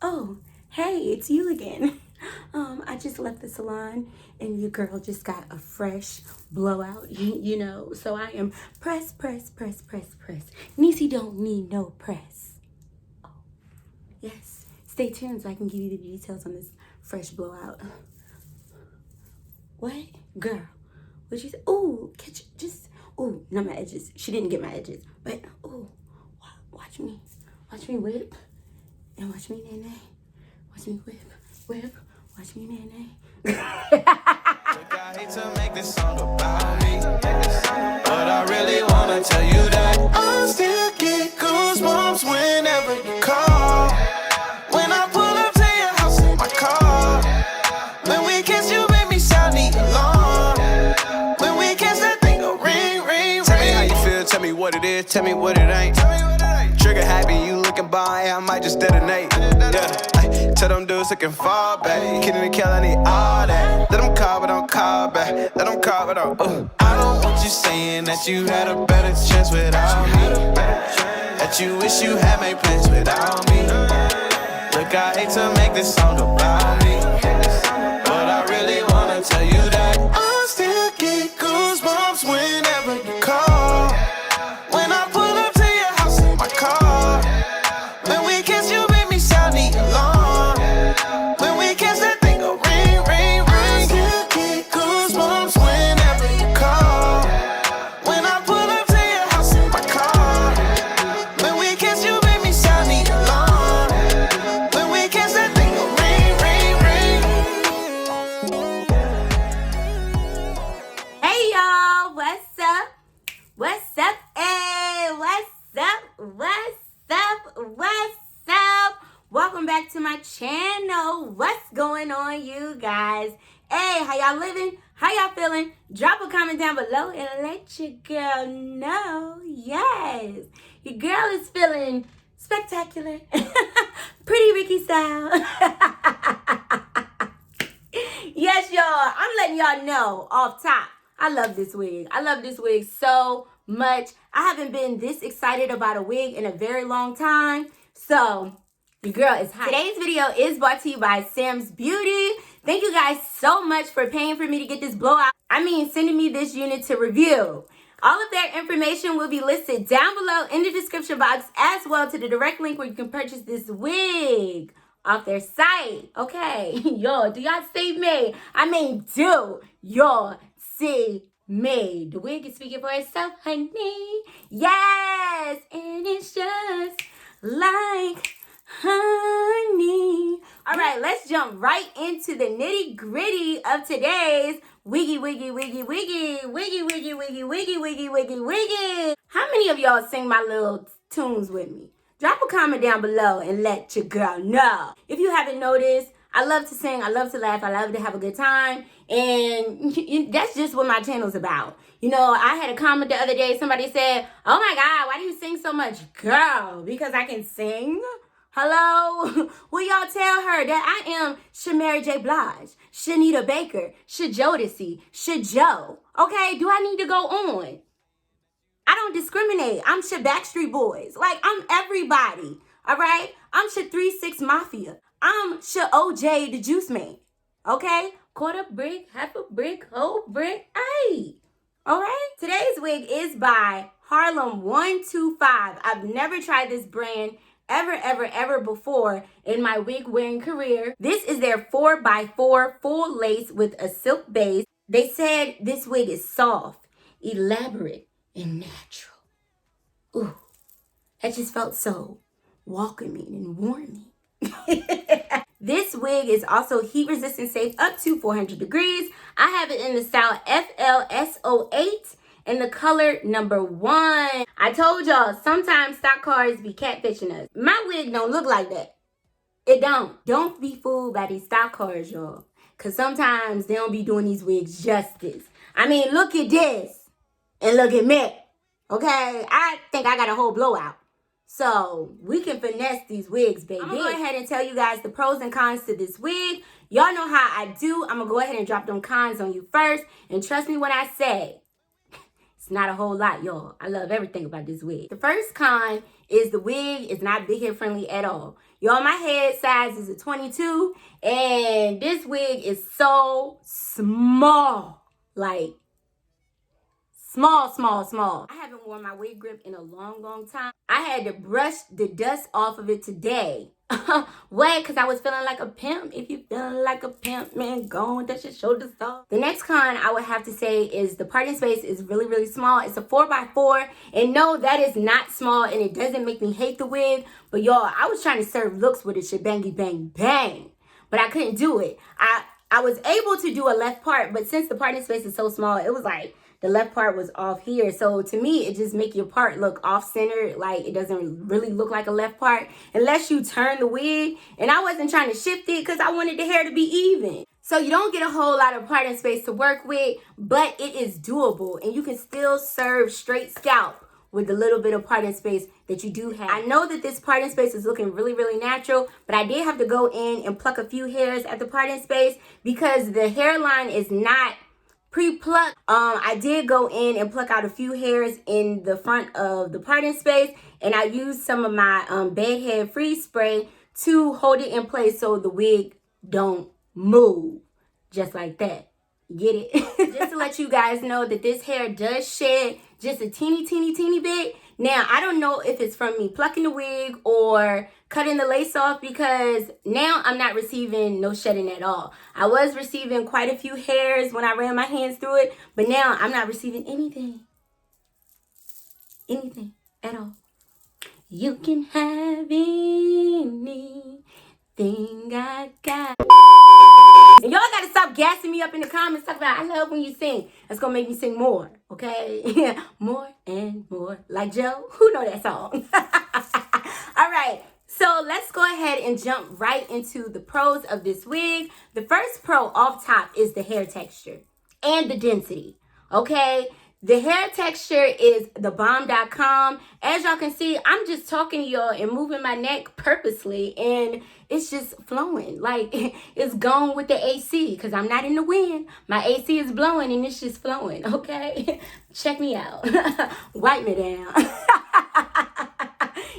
Oh, hey, it's you again. I just left the salon and your girl just got a fresh blowout, so I am press. Niecy don't need no press. Oh, yes. Stay tuned so I can give you the details on this fresh blowout. What? Girl, what'd you say? Ooh, not my edges. She didn't get my edges, but, ooh, watch me whip. And watch me nay. Watch me whip. Watch me nay. I hate to make this song about me, but I really wanna tell you that I still get goosebumps whenever you call. When I pull up to your house in my car. When we kiss, you make me sound the alarm. When we kiss, that thing go ring, ring, ring. Tell me how you feel, tell me what it is, tell me what it ain't. Trigger happy, you looking by, I might just detonate. Yeah, tell them dudes looking far back. Kidding and kill, I need all that. Let them call, but don't call back. Let them call, but don't. I don't want you saying that you had a better chance without me. That you wish you had made plans without me. Look, I hate to make this song about me, but I really wanna tell you that I still get goosebumps whenever you call. When I pull up to your house in my car. When we kiss, you make me sound the alarm. When we kiss, that thing go ring, ring, ring. I still get goosebumps whenever you call. When I pull up to your house in my car. When we kiss, you make me sound the alarm. When we kiss, that thing go ring, ring, ring. Hey y'all, what's up? What's up? Hey, what's up? Welcome back to my channel. What's going on, you guys? Hey, how y'all living? How y'all feeling? Drop a comment down below and let your girl know. Yes, your girl is feeling spectacular. Pretty Ricky style. Yes, y'all. I'm letting y'all know off top. I love this wig. I love this wig so much. I haven't been this excited about a wig in a very long time. So, your girl is hot. Today's video is brought to you by Samsbeauty. Thank you guys so much for paying for me to get this blowout. Sending me this unit to review. All of their information will be listed down below in the description box, as well to the direct link where you can purchase this wig off their site. Okay, y'all, do y'all see me? Do y'all see me? The wig is speaking for itself, honey. Yes, and it's just like honey. All right, let's jump right into the nitty gritty of today's wiggy. How many of y'all sing my little tunes with me? Drop a comment down below and let your girl know. If you haven't noticed, I love to sing, I love to laugh, I love to have a good time, and that's just what my channel's about. I had a comment the other day, somebody said, oh my God, why do you sing so much? Girl, because I can sing. Hello? Will y'all tell her that I am Shamari J. Blige, Shanita Baker, Shajodeci, Shajo? Okay, do I need to go on? I don't discriminate. I'm Sha Backstreet Boys. Like, I'm everybody. All right? I'm Sha 3-6 Mafia. I'm Sha OJ the Juice Man. Okay? Quarter brick, half a brick, whole brick. Hey. All right? Today's wig is by Harlem 125. I've never tried this brand ever before in my wig wearing career. This is their 4x4 full lace with a silk base. They said this wig is soft, elaborate, and natural. Ooh, that just felt so welcoming and warming. This wig is also heat resistant, safe up to 400 degrees. I have it in the style FLS08 in the color number 1. I told y'all, sometimes stock cars be catfishing us. My wig don't look like that. It don't. Don't be fooled by these stock cars, y'all. Because sometimes they don't be doing these wigs justice. Look at this. And look at me, okay? I think I got a whole blowout. So, we can finesse these wigs, baby. I'm going to go ahead and tell you guys the pros and cons to this wig. Y'all know how I do. I'm going to go ahead and drop them cons on you first. And trust me when I say, it's not a whole lot, y'all. I love everything about this wig. The first con is the wig is not big head friendly at all. Y'all, my head size is a 22, and this wig is so small. Like, small, small, small. I haven't worn my wig grip in a long, long time. I had to brush the dust off of it today. What? Because I was feeling like a pimp. If you feeling like a pimp, man, go and dust your shoulders off. The next con I would have to say is the parting space is really, really small. It's a 4x4. And no, that is not small, and it doesn't make me hate the wig. But y'all, I was trying to serve looks with a shebangy bang bang. But I couldn't do it. I was able to do a left part, but since the parting space is so small, it was like the left part was off here. So to me, it just make your part look off-centered. Like, it doesn't really look like a left part unless you turn the wig. And I wasn't trying to shift it because I wanted the hair to be even. So you don't get a whole lot of parting space to work with, but it is doable. And you can still serve straight scalp with the little bit of parting space that you do have. I know that this parting space is looking really, really natural, but I did have to go in and pluck a few hairs at the parting space because the hairline is not pre-plucked. I did go in and pluck out a few hairs in the front of the parting space, and I used some of my bedhead freeze spray to hold it in place so the wig don't move. Just like that. Get it? Just to let you guys know that this hair does shed just a teeny bit. Now, I don't know if it's from me plucking the wig or cutting the lace off, because now I'm not receiving no shedding at all. I was receiving quite a few hairs when I ran my hands through it, but now I'm not receiving anything. Anything at all. You can have anything I got. And y'all gotta stop gassing me up in the comments talking about I love when you sing. That's gonna make me sing more, okay? More and more. Like Joe, who know that song? All right, so let's go ahead and jump right into the pros of this wig. The first pro off top is the hair texture and the density, okay? The hair texture is thebomb.com. As y'all can see, I'm just talking to y'all and moving my neck purposely, and it's just flowing. Like, it's gone with the AC because I'm not in the wind. My AC is blowing and it's just flowing, okay? Check me out. Wipe me down.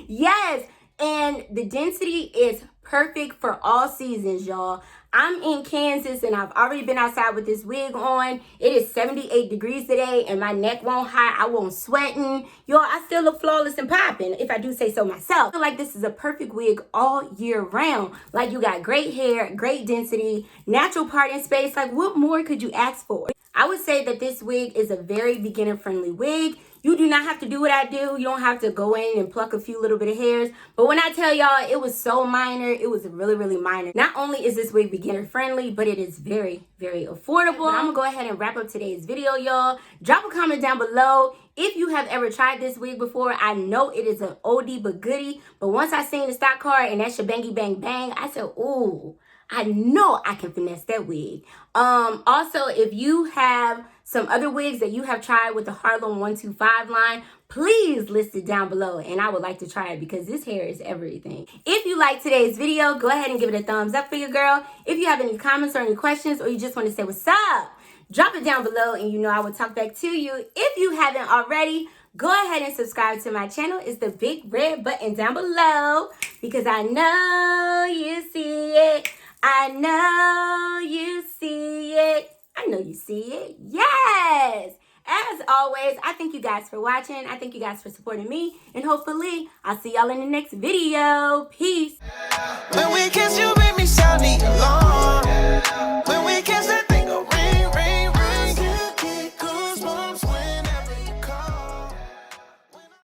Yes, and the density is perfect for all seasons, y'all. I'm in Kansas and I've already been outside with this wig on. It is 78 degrees today and my neck won't hot. I won't sweating. Y'all, I still look flawless and popping, if I do say so myself. I feel like this is a perfect wig all year round. Like, you got great hair, great density, natural parting space. Like, what more could you ask for? I would say that this wig is a very beginner-friendly wig. You do not have to do what I do. You don't have to go in and pluck a few little bit of hairs. But when I tell y'all it was so minor, it was really, really minor. Not only is this wig beginner friendly, but it is very, very affordable. But I'm gonna go ahead and wrap up today's video, y'all. Drop a comment down below if you have ever tried this wig before. I know it is an oldie but goodie. But once I seen the stock card and that shebangy bang bang, I said, ooh, I know I can finesse that wig. Also, if you have some other wigs that you have tried with the Harlem 125 line, please list it down below and I would like to try it because this hair is everything. If you like today's video, go ahead and give it a thumbs up for your girl. If you have any comments or any questions, or you just want to say what's up, drop it down below and you know I will talk back to you. If you haven't already, go ahead and subscribe to my channel. It's the big red button down below because I know you see it. I know you see it. I know you see it. Yes. As always, I thank you guys for watching. I thank you guys for supporting me. And hopefully, I'll see y'all in the next video. Peace. When we kiss you